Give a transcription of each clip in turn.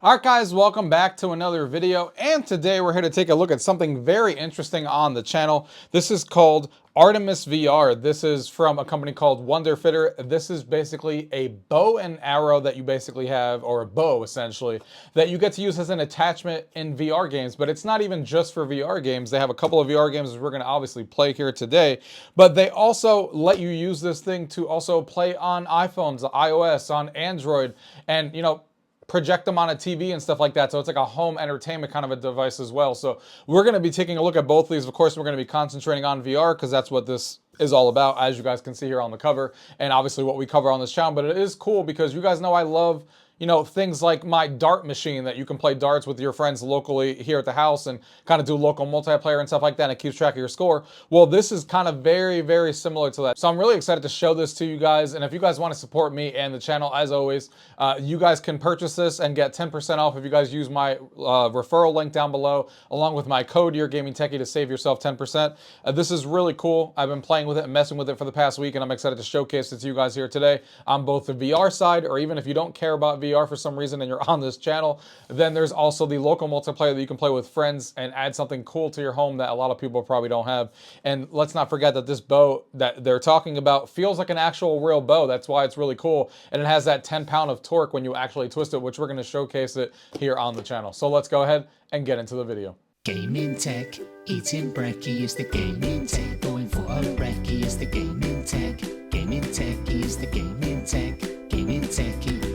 Alright guys, welcome back to another video, and today we're here to take a look at something very interesting on the channel. This is called Artemis VR. This is from a company called Wonderfitter. This is basically a bow and arrow that you basically have, or a bow essentially, that you get to use as an attachment in VR games, but it's not even just for VR games. They have a couple of VR games we're going to obviously play here today, but they also let you use this thing to also play on iPhones, iOS, on Android, and project them on a TV and stuff like that. So it's like a home entertainment kind of a device as well. So we're going to be taking a look at both of these. Of course, we're going to be concentrating on VR because that's what this is all about, as you guys can see here on the cover, and obviously what we cover on this channel. But it is cool because you guys know I love things like my dart machine that you can play darts with your friends locally here at the house and kind of do local multiplayer and stuff like that, and it keeps track of your score. Well, this is kind of very, very similar to that. So I'm really excited to show this to you guys, and if you guys want to support me and the channel, as always, you guys can purchase this and get 10% off if you guys use my referral link down below, along with my code UrGamingTechie to save yourself 10%. This is really cool. I've been playing with it and messing with it for the past week, and I'm excited to showcase it to you guys here today on both the VR side, or even if you don't care about VR for some reason and you're on this channel, then there's also the local multiplayer that you can play with friends and add something cool to your home that a lot of people probably don't have. And let's not forget that this bow that they're talking about feels like an actual real bow. That's why it's really cool, and it has that 10-pound of torque when you actually twist it, which we're going to showcase it here on the channel. So let's go ahead and get into the video. Gaming tech, eating brekkie is the gaming tech. Going for a brekkie is the gaming tech. Gaming techie is the gaming tech. Gaming techie.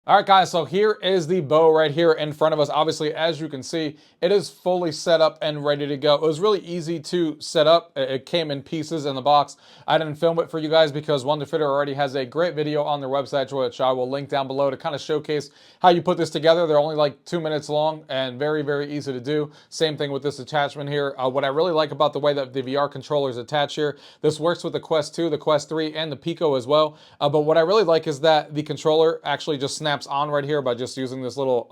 All right, guys, so here is the bow right here in front of us. Obviously, as you can see, it is fully set up and ready to go. It was really easy to set up. It came in pieces in the box. I didn't film it for you guys because Wonderfitter already has a great video on their website, which I will link down below, to kind of showcase how you put this together. They're only like 2 minutes long and very, very easy to do. Same thing with this attachment here. What I really like about the way that the VR controller is attached here, this works with the Quest 2, the Quest 3, and the Pico as well. But what I really like is that the controller actually just snaps on right here by just using this little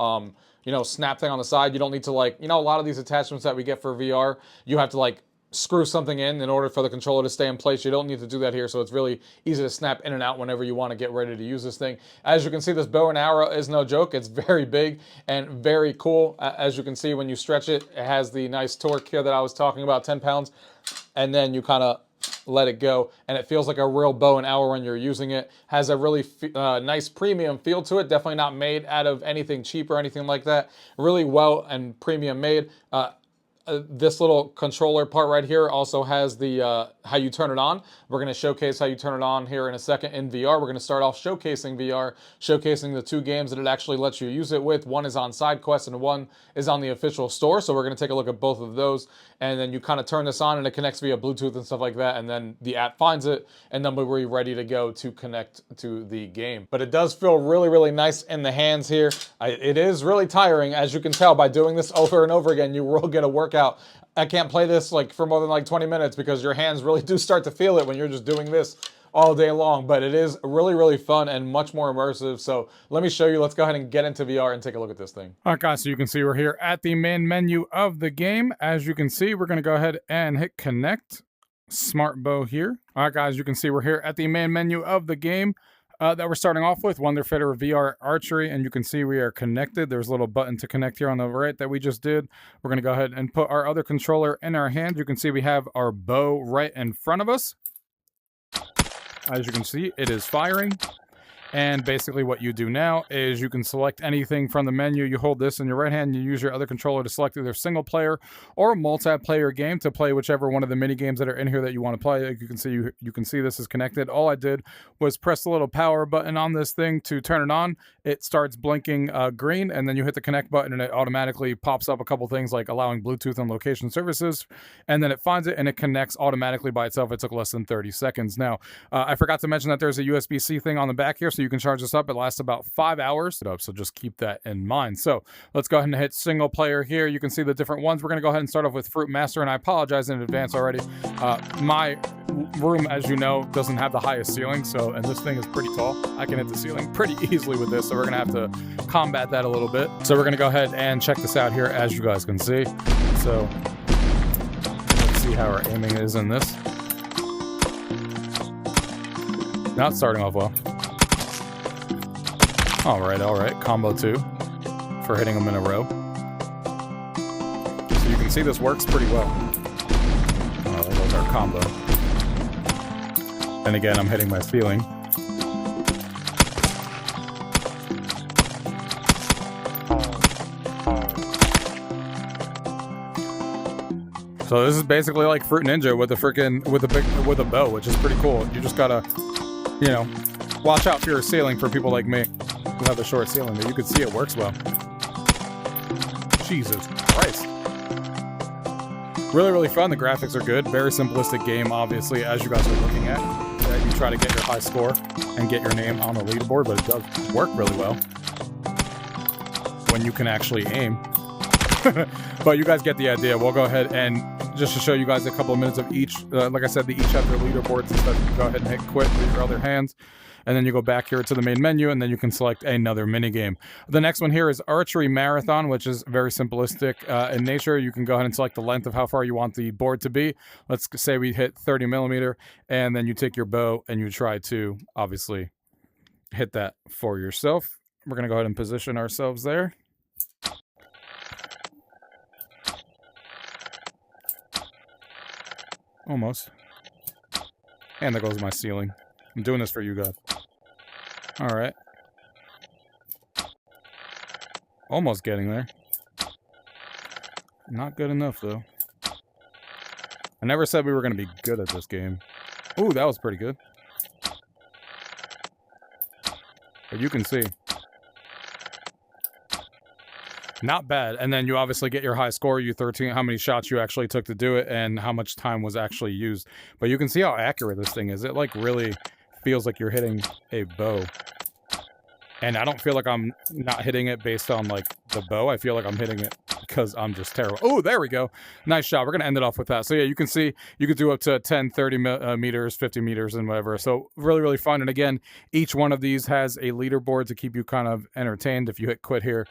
snap thing on the side. You don't need to, like, a lot of these attachments that we get for VR, you have to like screw something in order for the controller to stay in place. You don't need to do that here, so it's really easy to snap in and out whenever you want to get ready to use this thing. As you can see, this bow and arrow is no joke. It's very big and very cool. As you can see, when you stretch it, it has the nice torque here that I was talking about, 10 pounds, and then you kind of let it go, and it feels like a real bow and arrow when you're using it. Has a really nice premium feel to it. Definitely not made out of anything cheap or anything like that. Really well and premium made. This little controller part right here also has the how you turn it on. We're going to showcase how you turn it on here in a second in VR. We're going to start off showcasing VR, showcasing the 2 games that it actually lets you use it with. One is on SideQuest and one is on the official store. So we're going to take a look at both of those, and then you kind of turn this on and it connects via Bluetooth and stuff like that, and then the app finds it, and then we're ready to go to connect to the game. But it does feel really, really nice in the hands here. It is really tiring, as you can tell by doing this over and over again. You will get a workout. I can't play this like for more than like 20 minutes because your hands really do start to feel it when you're just doing this all day long. But it is really, really fun and much more immersive. So let me show you. Let's go ahead and get into VR and take a look at this thing. All right, guys, so you can see we're here at the main menu of the game. As you can see, we're going to go ahead and hit connect. Smart bow here. All right, guys, you can see we're here at the main menu of the game that we're starting off with, Wonderfitter VR Archery, and you can see we are connected. There's a little button to connect here on the right that we just did. We're going to go ahead and put our other controller in our hand. You can see we have our bow right in front of us. As you can see, it is firing. And basically what you do now is you can select anything from the menu. You hold this in your right hand, and you use your other controller to select either single player or multiplayer game to play whichever one of the mini games that are in here that you want to play. Like you can see this is connected. All I did was press the little power button on this thing to turn it on. It starts blinking green, and then you hit the connect button and it automatically pops up a couple things like allowing Bluetooth and location services, and then it finds it and it connects automatically by itself. It took less than 30 seconds. Now, I forgot to mention that there's a USB-C thing on the back here, so you can charge this up. It lasts about 5 hours, so just keep that in mind. So let's go ahead and hit single player here. You can see the different ones. We're going to go ahead and start off with Fruit Master, and I apologize in advance already. My room, as you know, doesn't have the highest ceiling, and this thing is pretty tall. I can hit the ceiling pretty easily with this, so we're going to have to combat that a little bit. So we're going to go ahead and check this out here, as you guys can see. So let's see how our aiming is in this. Not starting off well. All right. Combo 2 for hitting them in a row. So you can see this works pretty well. Oh, there goes our combo. And again, I'm hitting my ceiling. So this is basically like Fruit Ninja with a bow, which is pretty cool. You just gotta, you know, watch out for your ceiling for people like me who have a short ceiling, but you can see it works well. Jesus Christ. Really, really fun. The graphics are good. Very simplistic game, obviously, as you guys are looking at. You try to get your high score and get your name on the leaderboard, but it does work really well when you can actually aim. But you guys get the idea. We'll go ahead and just to show you guys a couple of minutes of each. Like I said, they each have their leaderboards and stuff. You can go ahead and hit quit with your other hands. And then you go back here to the main menu, and then you can select another minigame. The next one here is Archery Marathon, which is very simplistic in nature. You can go ahead and select the length of how far you want the board to be. Let's say we hit 30 millimeter, and then you take your bow and you try to, obviously, hit that for yourself. We're going to go ahead and position ourselves there. Almost. And there goes my ceiling. I'm doing this for you guys. All right. Almost getting there. Not good enough, though. I never said we were going to be good at this game. Ooh, that was pretty good. But you can see. Not bad. And then you obviously get your high score, you 13, how many shots you actually took to do it, and how much time was actually used. But you can see how accurate this thing is. It, like, really feels like you're hitting a bow. And I don't feel like I'm not hitting it based on, like, the bow. I feel like I'm hitting it because I'm just terrible. Oh, there we go. Nice shot. We're going to end it off with that. So, yeah, you can see you could do up to 10, 30 meters, 50 meters, and whatever. So, really, really fun. And, again, each one of these has a leaderboard to keep you kind of entertained. If you hit quit here,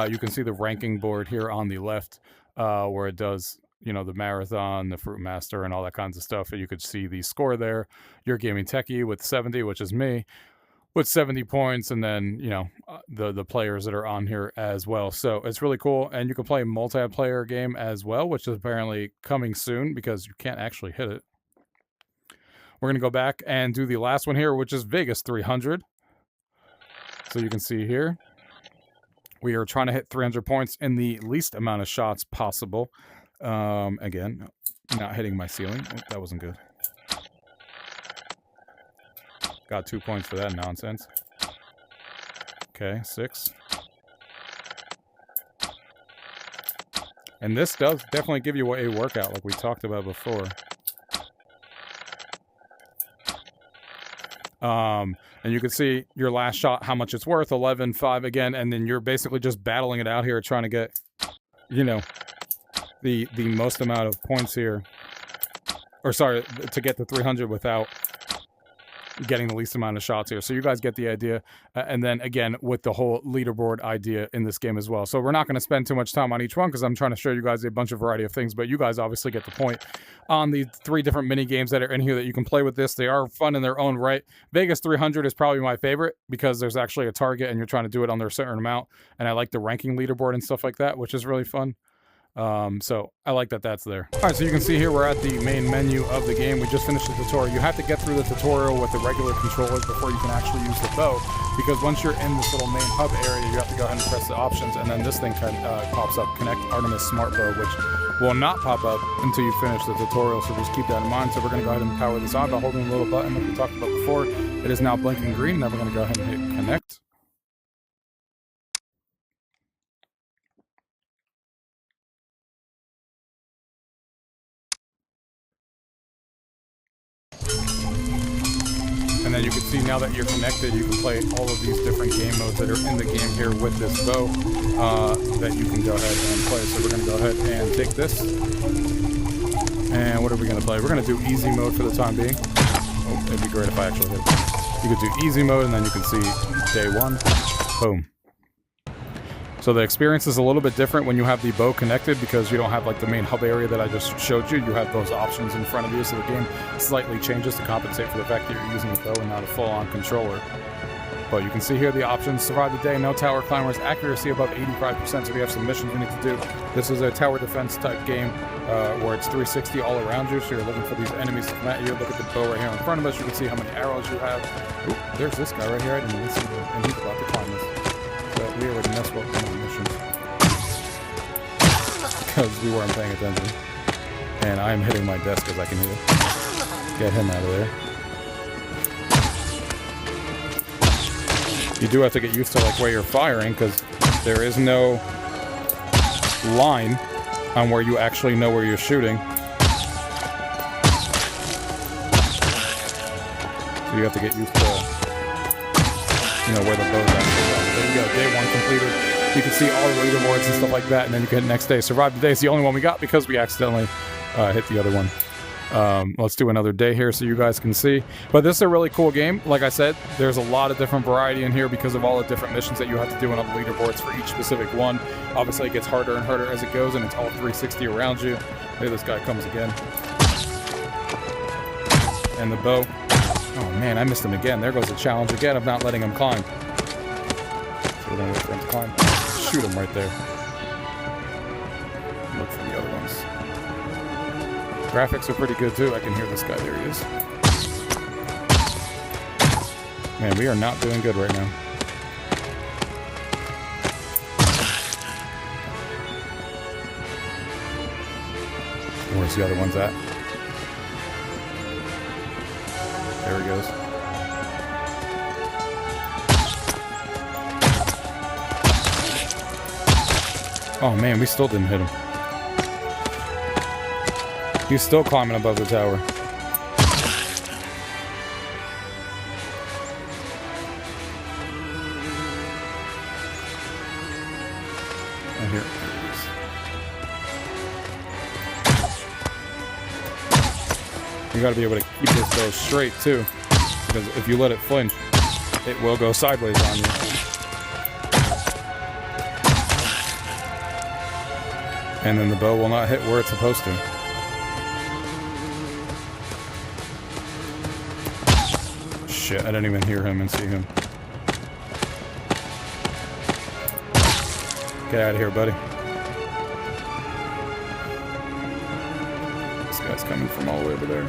you can see the ranking board here on the left where it does, you know, the marathon, the Fruit Master, and all that kinds of stuff. And you could see the score there. UrGamingTechie with 70, which is me, with 70 points, and then, you know, the players that are on here as well. So it's really cool, and you can play a multiplayer game as well, which is apparently coming soon because you can't actually hit it. We're going to go back and do the last one here, which is Vegas 300. So you can see here, we are trying to hit 300 points in the least amount of shots possible. Again, not hitting my ceiling. Oh, that wasn't good. Got 2 points for that nonsense. Okay, 6. And this does definitely give you a workout like we talked about before. And you can see your last shot, how much it's worth, 11, 5 again, and then you're basically just battling it out here trying to get, you know, the most amount of points here. Or sorry, to get to 300 without getting the least amount of shots here. So you guys get the idea. And then again, with the whole leaderboard idea in this game as well. So we're not going to spend too much time on each one because I'm trying to show you guys a bunch of variety of things, but you guys obviously get the point on the 3 different mini games that are in here that you can play with this. They are fun in their own right. Vegas 300 is probably my favorite because there's actually a target and you're trying to do it under a certain amount. And I like the ranking leaderboard and stuff like that, which is really fun. So I like that that's there. All right, so you can see here we're at the main menu of the game. We just finished the tutorial. You have to get through the tutorial with the regular controllers before you can actually use the bow, because once you're in this little main hub area, you have to go ahead and press the options, and then this thing pops up, Connect Artemis Smart Bow, which will not pop up until you finish the tutorial, so just keep that in mind. So we're going to go ahead and power this on by holding the little button like we talked about before. It is now blinking green. Now we're going to go ahead and hit Connect. And then you can see now that you're connected, you can play all of these different game modes that are in the game here with this bow that you can go ahead and play. So we're going to go ahead and take this. And what are we going to play? We're going to do easy mode for the time being. Oh, it'd be great if I actually hit it. You could do easy mode, and then you can see day 1. Boom. So the experience is a little bit different when you have the bow connected because you don't have like the main hub area that I just showed you. You have those options in front of you, so the game slightly changes to compensate for the fact that you're using the bow and not a full-on controller. But you can see here the options: survive the day, no tower climbers, accuracy above 85%. So we have some missions we need to do. This is a tower defense type game where it's 360 all around you. So you're looking for these enemies to come at you. Look at the bow right here in front of us. You can see how many arrows you have. Ooh, there's this guy right here. I didn't even see him, and he's about to climb us. So we already messed up on missions because we weren't paying attention. And I'm hitting my desk as I can hear. Get him out of there. You do have to get used to like where you're firing, because there is no line on where you actually know where you're shooting. So you have to get used to, you know, where the bow's actually going. There you go, day 1 completed. You can see all the leaderboards and stuff like that, and then you can hit next day. Survive the day is the only one we got because we accidentally hit the other one. Let's do another day here so you guys can see. But this is a really cool game. Like I said, there's a lot of different variety in here because of all the different missions that you have to do on the leaderboards for each specific one. Obviously, it gets harder and harder as it goes, and it's all 360 around you. Hey, this guy comes again. And the bow. Oh man, I missed him again. There goes the challenge again of not letting him climb. So we're gonna wait for him to climb. Shoot him right there. Look for the other ones. Graphics are pretty good too. I can hear this guy. There he is. Man, we are not doing good right now. Where's the other ones at? There he goes. Oh man, we still didn't hit him. He's still climbing above the tower. Oh, here. You gotta be able to keep this bow straight too, because if you let it flinch, it will go sideways on you. And then the bow will not hit where it's supposed to. Shit, I didn't even hear him and see him. Get out of here, buddy. This guy's coming from all the way over there.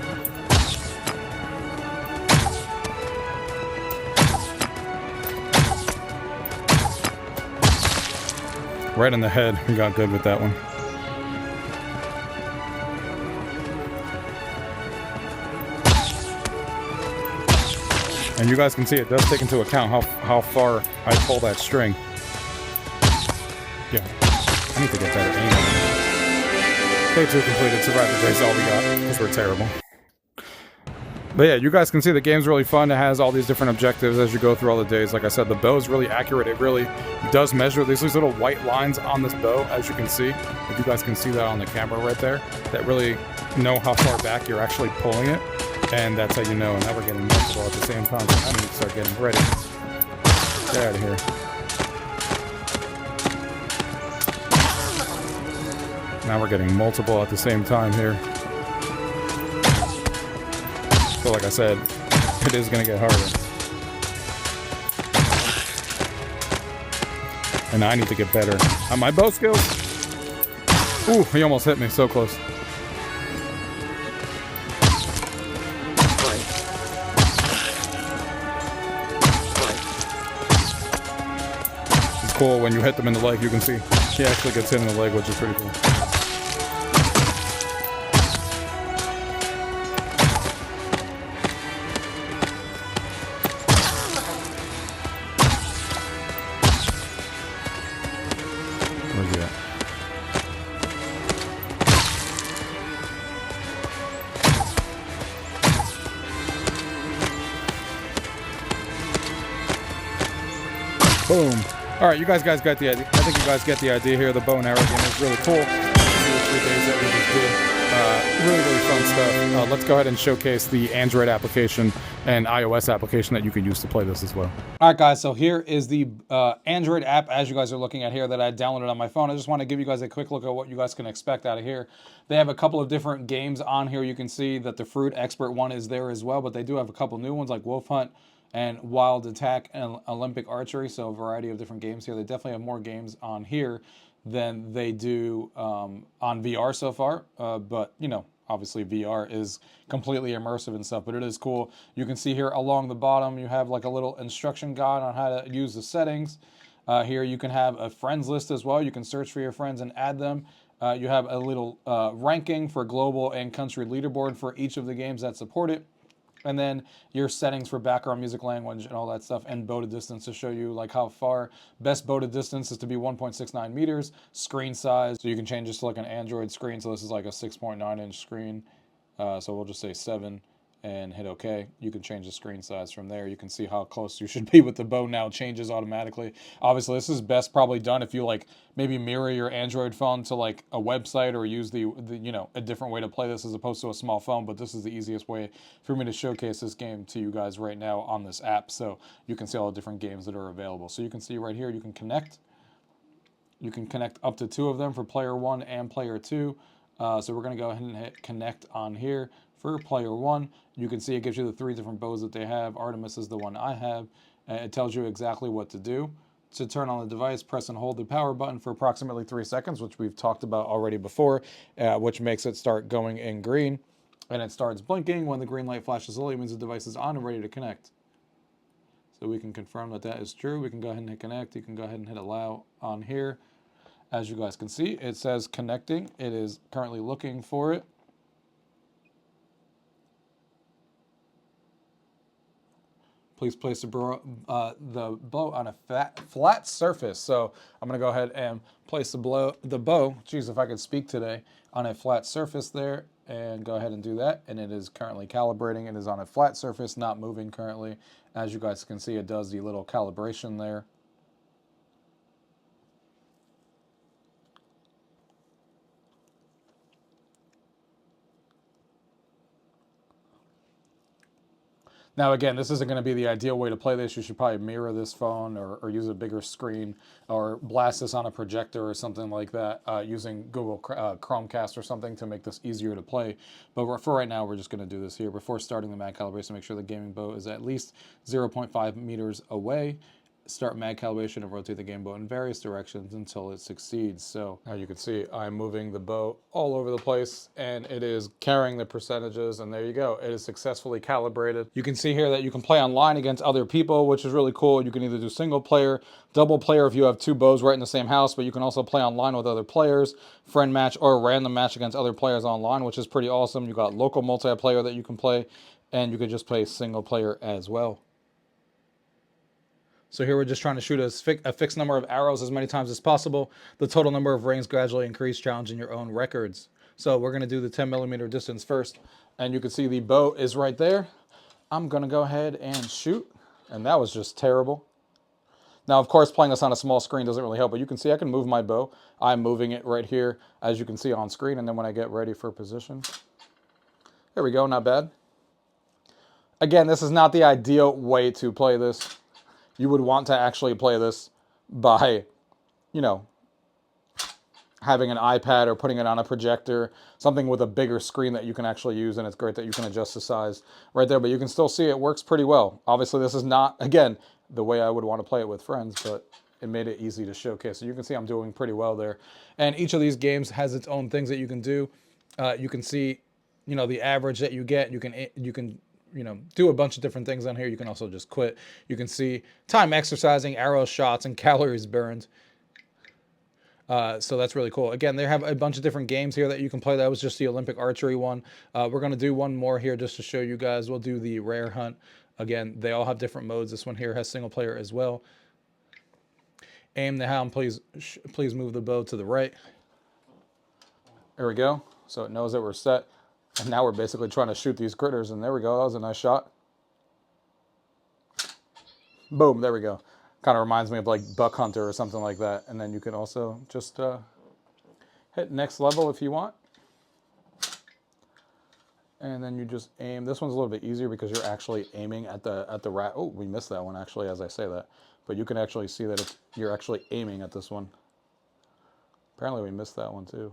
Right in the head. We got good with that one. And you guys can see it does take into account how far I pull that string. Yeah, I need to get better aim. Day 2 completed. Survive the day's all we got, because we're terrible. But yeah, you guys can see the game's really fun. It has all these different objectives as you go through all the days. Like I said, the bow is really accurate. It really does measure these little white lines on this bow, as you can see. If you guys can see that on the camera right there, that really know how far back you're actually pulling it. And that's how you know. And now we're getting multiple at the same time. So I need to start getting ready. Get out of here. Now we're getting multiple at the same time here. So like I said, it is going to get harder. And I need to get better on my bow skills. Ooh, he almost hit me. So close. It's cool when you hit them in the leg. You can see he actually gets hit in the leg, which is pretty cool. Boom. All right, you guys got the idea. I think you guys get the idea here. The bow and arrow game is really cool. 2 or 3 days that we just did. Really fun stuff. Let's go ahead and showcase the Android application and iOS application that you can use to play this as well. All right, guys, so here is the Android app, as you guys are looking at here, that I downloaded on my phone. I just want to give you guys a quick look at what you guys can expect out of here. They have a couple of different games on here. You can see that the Fruit Expert one is there as well, but they do have a couple new ones like Wolf Hunt, and Wild Attack and Olympic Archery. So a variety of different games here. They definitely have more games on here than they do on VR so far. But, you know, obviously VR is completely immersive and stuff, but it is cool. You can see here along the bottom, you have like a little instruction guide on how to use the settings. Here you can have a friends list as well. You can search for your friends and add them. You have a little ranking for global and country leaderboard for each of the games that support it. And then your settings for background music, language, and all that stuff, and boated distance to show you like how far. Best boated distance is to be 1.69 meters. Screen size, so you can change this to like an Android screen. So this is like a 6.9-inch screen. So we'll just say 7 and hit OK. You can change the screen size from there. You can see how close you should be with the bow now. Changes automatically. Obviously, this is best probably done if you like maybe mirror your Android phone to like a website or use the you know, a different way to play this as opposed to a small phone. But this is the easiest way for me to showcase this game to you guys right now on this app. So you can see all the different games that are available. So you can see right here, you can connect. You can connect up to 2 of them for player 1 and player 2. So we're going to go ahead and hit connect on here for player 1. You can see it gives you the 3 different bows that they have. Artemis is the one I have. It tells you exactly what to do. To turn on the device, press and hold the power button for approximately 3 seconds, which we've talked about already before, which makes it start going in green. And it starts blinking. When the green light flashes slowly, it means the device is on and ready to connect. So we can confirm that that is true. We can go ahead and hit connect. You can go ahead and hit allow on here. As you guys can see, it says connecting. It is currently looking for it. Please place the bow on a flat surface. So I'm going to go ahead and place the bow, geez, if I could speak today, on a flat surface there, and go ahead and do that. And it is currently calibrating. It is on a flat surface, not moving currently. As you guys can see, it does the little calibration there. Now, again, this isn't going to be the ideal way to play this. You should probably mirror this phone or use a bigger screen or blast this on a projector or something like that using Google Chromecast or something to make this easier to play. But for right now, we're just going to do this here. Before starting the mag calibration, make sure the gaming bow is at least 0.5 meters away. Start mag calibration and rotate the game bow in various directions until it succeeds. So now you can see I'm moving the bow all over the place and it is carrying the percentages, and there you go. It is successfully calibrated. You can see here that you can play online against other people, which is really cool. You can either do single player, double player if you have 2 bows right in the same house, but you can also play online with other players, friend match or a random match against other players online, which is pretty awesome. You got local multiplayer that you can play, and you could just play single player as well. So here we're just trying to shoot a fixed number of arrows as many times as possible. The total number of rings gradually increase, challenging your own records. So we're going to do the 10 millimeter distance first. And you can see the bow is right there. I'm going to go ahead and shoot. And that was just terrible. Now, of course, playing this on a small screen doesn't really help, but you can see I can move my bow. I'm moving it right here, as you can see on screen. And then when I get ready for position, there we go, not bad. Again, this is not the ideal way to play this. You would want to actually play this by, you know, having an iPad or putting it on a projector, something with a bigger screen that you can actually use, and it's great that you can adjust the size right there, but you can still see it works pretty well. Obviously, this is not, again, the way I would want to play it with friends, but it made it easy to showcase. So you can see I'm doing pretty well there. And each of these games has its own things that you can do. You can see, you know, the average that you get. You can you know, do a bunch of different things on here. You can also just quit. You can see time exercising, arrow shots, and calories burned. So that's really cool. Again, they have a bunch of different games here that you can play. That was just the Olympic archery one. We're going to do one more here just to show you guys. We'll do the rare hunt. Again, they all have different modes. This one here has single player as well. Aim the helm. Please move the bow to the right. There we go. So it knows that we're set. And now we're basically trying to shoot these critters, and there we go. That was a nice shot. Boom, there we go. Kind of reminds me of like Buck Hunter or something like that. And then you can also just hit next level if you want. And then you just aim. This one's a little bit easier because you're actually aiming at the rat. Oh, we missed that one actually as I say that. But you can actually see that you're actually aiming at this one. Apparently we missed that one too.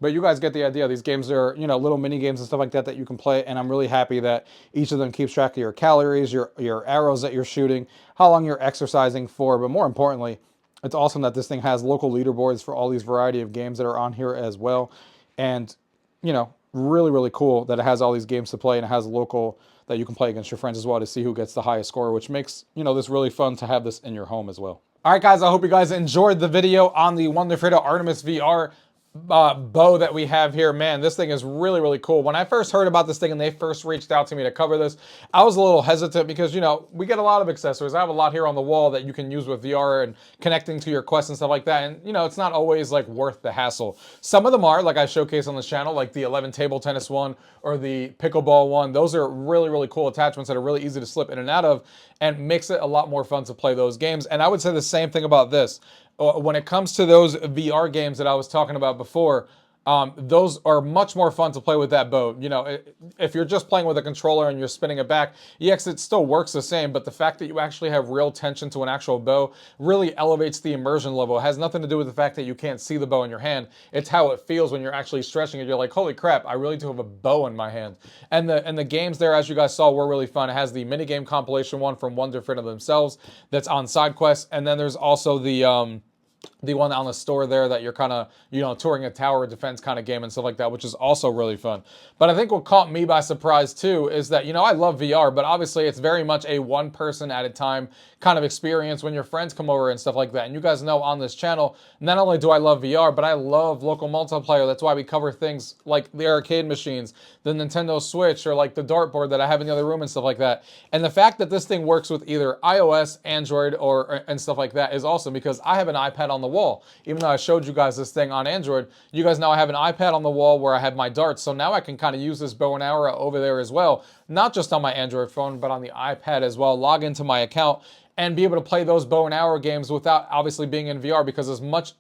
But you guys get the idea. These games are, you know, little mini games and stuff like that that you can play, and I'm really happy that each of them keeps track of your calories, your arrows that you're shooting, how long you're exercising for, but more importantly, it's awesome that this thing has local leaderboards for all these variety of games that are on here as well. And, you know, really, really cool that it has all these games to play, and it has local that you can play against your friends as well to see who gets the highest score, which makes, you know, this really fun to have this in your home as well. All right, guys, I hope you guys enjoyed the video on the Wonderfitter Artemis VR bow that we have here. Man, this thing is really, really cool. When I first heard about this thing and they first reached out to me to cover this, I was a little hesitant because, you know, we get a lot of accessories. I have a lot here on the wall that you can use with VR and connecting to your Quest and stuff like that. And, you know, it's not always like worth the hassle. Some of them are, like I showcase on this channel, like the 11 table tennis one or the pickleball one. Those are really, really cool attachments that are really easy to slip in and out of and makes it a lot more fun to play those games. And I would say the same thing about this. When it comes to those VR games that I was talking about before, those are much more fun to play with that bow. You know, if you're just playing with a controller and you're spinning it back, yes, it still works the same, but the fact that you actually have real tension to an actual bow really elevates the immersion level. It has nothing to do with the fact that you can't see the bow in your hand. It's how it feels when you're actually stretching it. You're like, holy crap, I really do have a bow in my hand. And the games there, as you guys saw, were really fun. It has the minigame compilation one from Wonderfitter themselves that's on side quests, and then there's also the one on the store there that you're kind of, you know, touring a tower defense kind of game and stuff like that, which is also really fun. But I think what caught me by surprise too is that, you know, I love VR, but obviously it's very much a one person at a time kind of experience when your friends come over and stuff like that. And you guys know on this channel, not only do I love VR, but I love local multiplayer. That's why we cover things like the arcade machines, the Nintendo Switch, or like the dartboard that I have in the other room and stuff like that. And the fact that this thing works with either iOS, Android, and stuff like that is awesome, because I have an iPad on the wall. Even though I showed you guys this thing on Android, you guys know I have an iPad on the wall where I have my darts. So now I can kind of use this bow and arrow over there as well, not just on my Android phone, but on the iPad as well. Log into my account and be able to play those bow and arrow games without obviously being in VR, because as much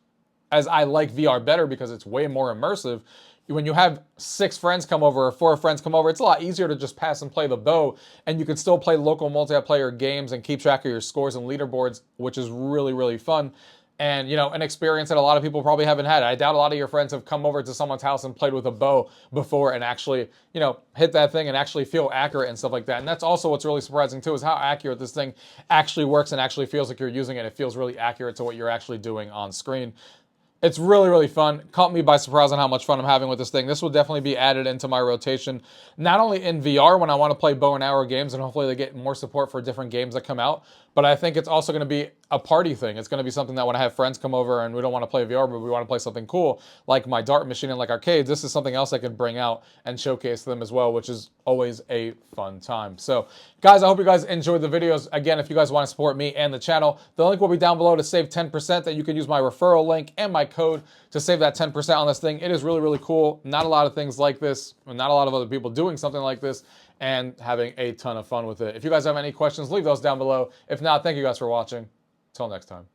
as I like VR better because it's way more immersive, when you have 6 friends come over or 4 friends come over, it's a lot easier to just pass and play the bow, and you can still play local multiplayer games and keep track of your scores and leaderboards, which is really, really fun. And, you know, an experience that a lot of people probably haven't had. I doubt a lot of your friends have come over to someone's house and played with a bow before and actually, you know, hit that thing and actually feel accurate and stuff like that. And that's also what's really surprising too, is how accurate this thing actually works and actually feels like you're using it. It feels really accurate to what you're actually doing on screen. It's really, really fun. Caught me by surprise on how much fun I'm having with this thing. This will definitely be added into my rotation, not only in VR when I want to play bow and arrow games, and hopefully they get more support for different games that come out, but I think it's also going to be a party thing. It's going to be something that when I have friends come over and we don't want to play VR, but we want to play something cool, like my dart machine and like arcades, this is something else I could bring out and showcase to them as well, which is always a fun time. So, guys, I hope you guys enjoyed the videos. Again, if you guys want to support me and the channel, the link will be down below to save 10%, that you can use my referral link and my code to save that 10% on this thing. It is really, really cool. Not a lot of things like this, not a lot of other people doing something like this, and having a ton of fun with it. If you guys have any questions, leave those down below. If not, thank you guys for watching. Till next time.